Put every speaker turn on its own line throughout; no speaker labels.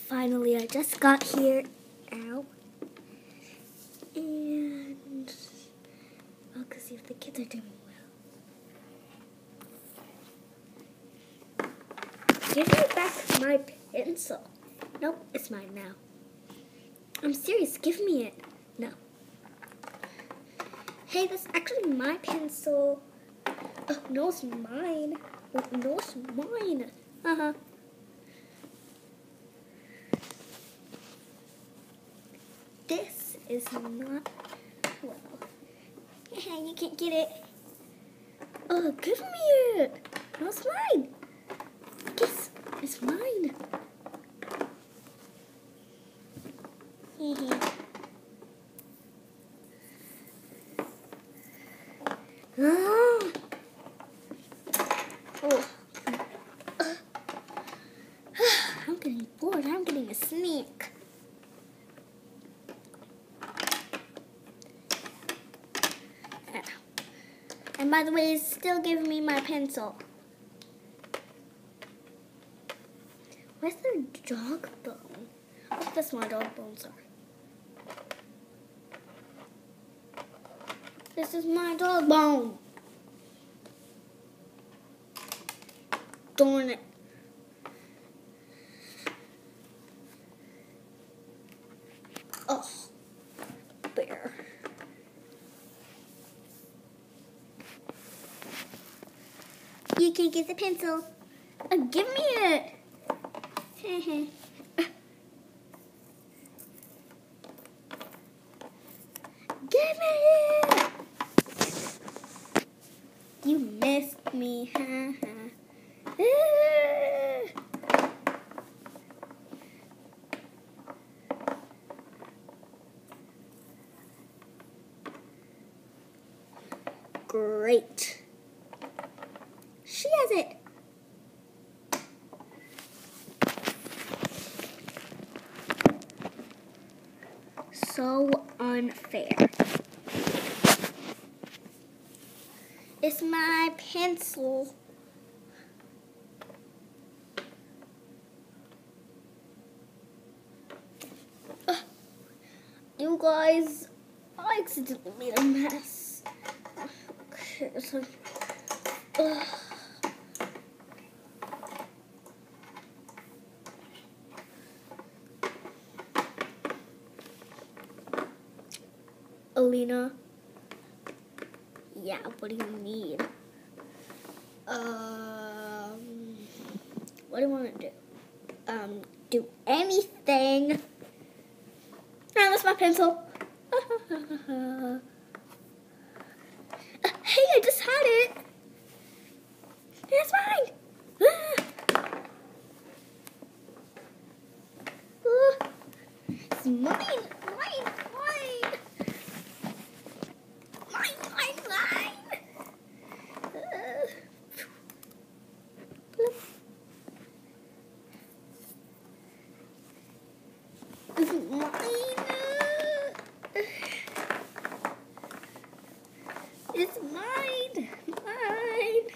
Finally, I just got here. Ow. And I'll go see if the kids are doing well. Give me back my pencil. Nope, it's mine now. I'm serious, give me it. No. Hey, that's actually my pencil. Oh, no, it's mine. Oh, no, it's mine. Uh-huh. This is not, well, you can't get it. Oh, give me it. No, it's mine. Yes, it's mine. Oh. I'm getting bored. I'm getting a snack. And by the way, it's still giving me my pencil. Where's their dog bone? Oh, that's my dog bones are. This is my dog bone. Darn it. Oh, bear. You can get the pencil. Give me it. Give me it. You missed me. Great. She has it. So unfair. It's my pencil. You guys, I accidentally made a mess. Okay, so, Alina, yeah, what do you need? What do you want to do? Do anything. Oh, that's my pencil. Hey, I just had it. It's mine. It's mine. It's mine. It's mine.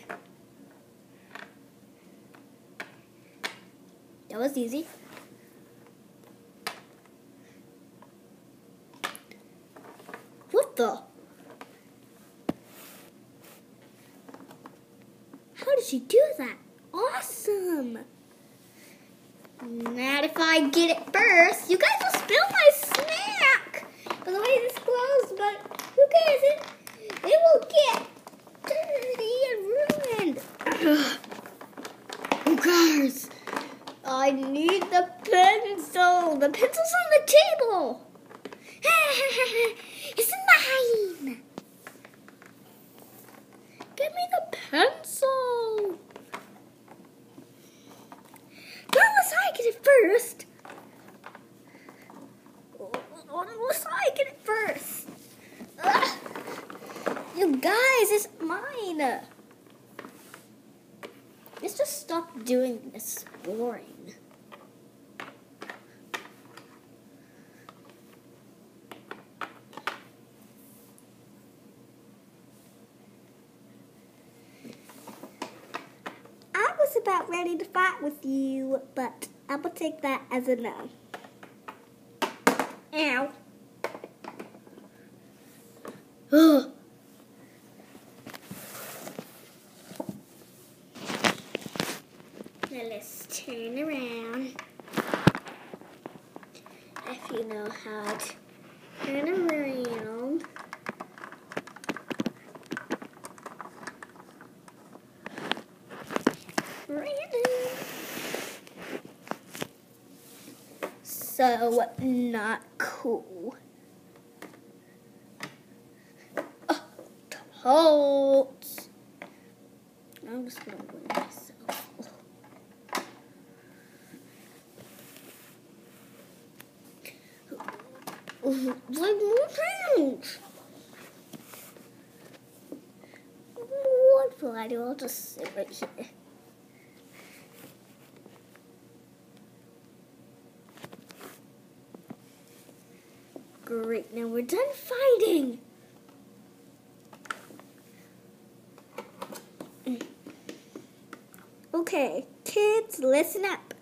That was easy. What the? How did she do that? Awesome. Not if I get it first. You guys will spill my snack. By the way, this closed, but who cares? It will get dirty and ruined. Who cares? I need the pencil. The pencil's on the table. It's mine. Give me the pencil. Unless I get it first. Unless I get it first. Ugh. You guys, it's mine. Let's just stop doing this. It's boring. I was about ready to fight with you, but I will take that as a no. Ow. Ugh. Now let's turn around. If you know how to turn around. So not cool. Oh, totes. I'm just gonna win myself. Like more pounds. What will I do? I'll just sit right here. Great, now we're done fighting. Okay, kids, listen up.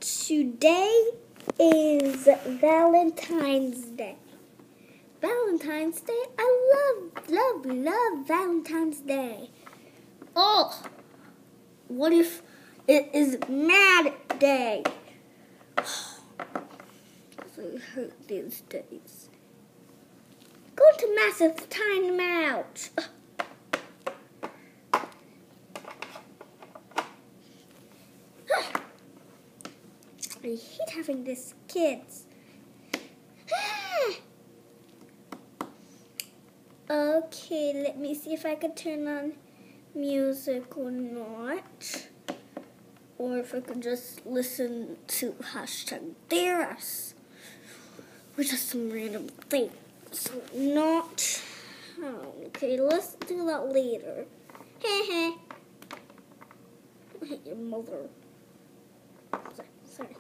Today is Valentine's Day. Valentine's Day? I love Valentine's Day. Oh, what if it is Mad Day? I hate these days. Go to massive time out. I hate having these kids. Okay, let me see if I can turn on music or not. Or if I could just listen to #theirs. Or just some random thing. So not. Okay, let's do that later. Heh. I hate your mother. Sorry.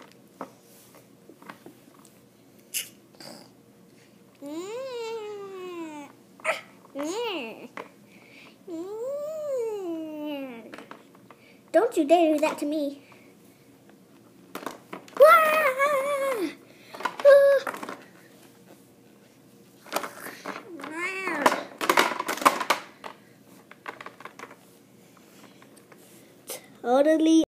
Don't you dare do that to me. Totally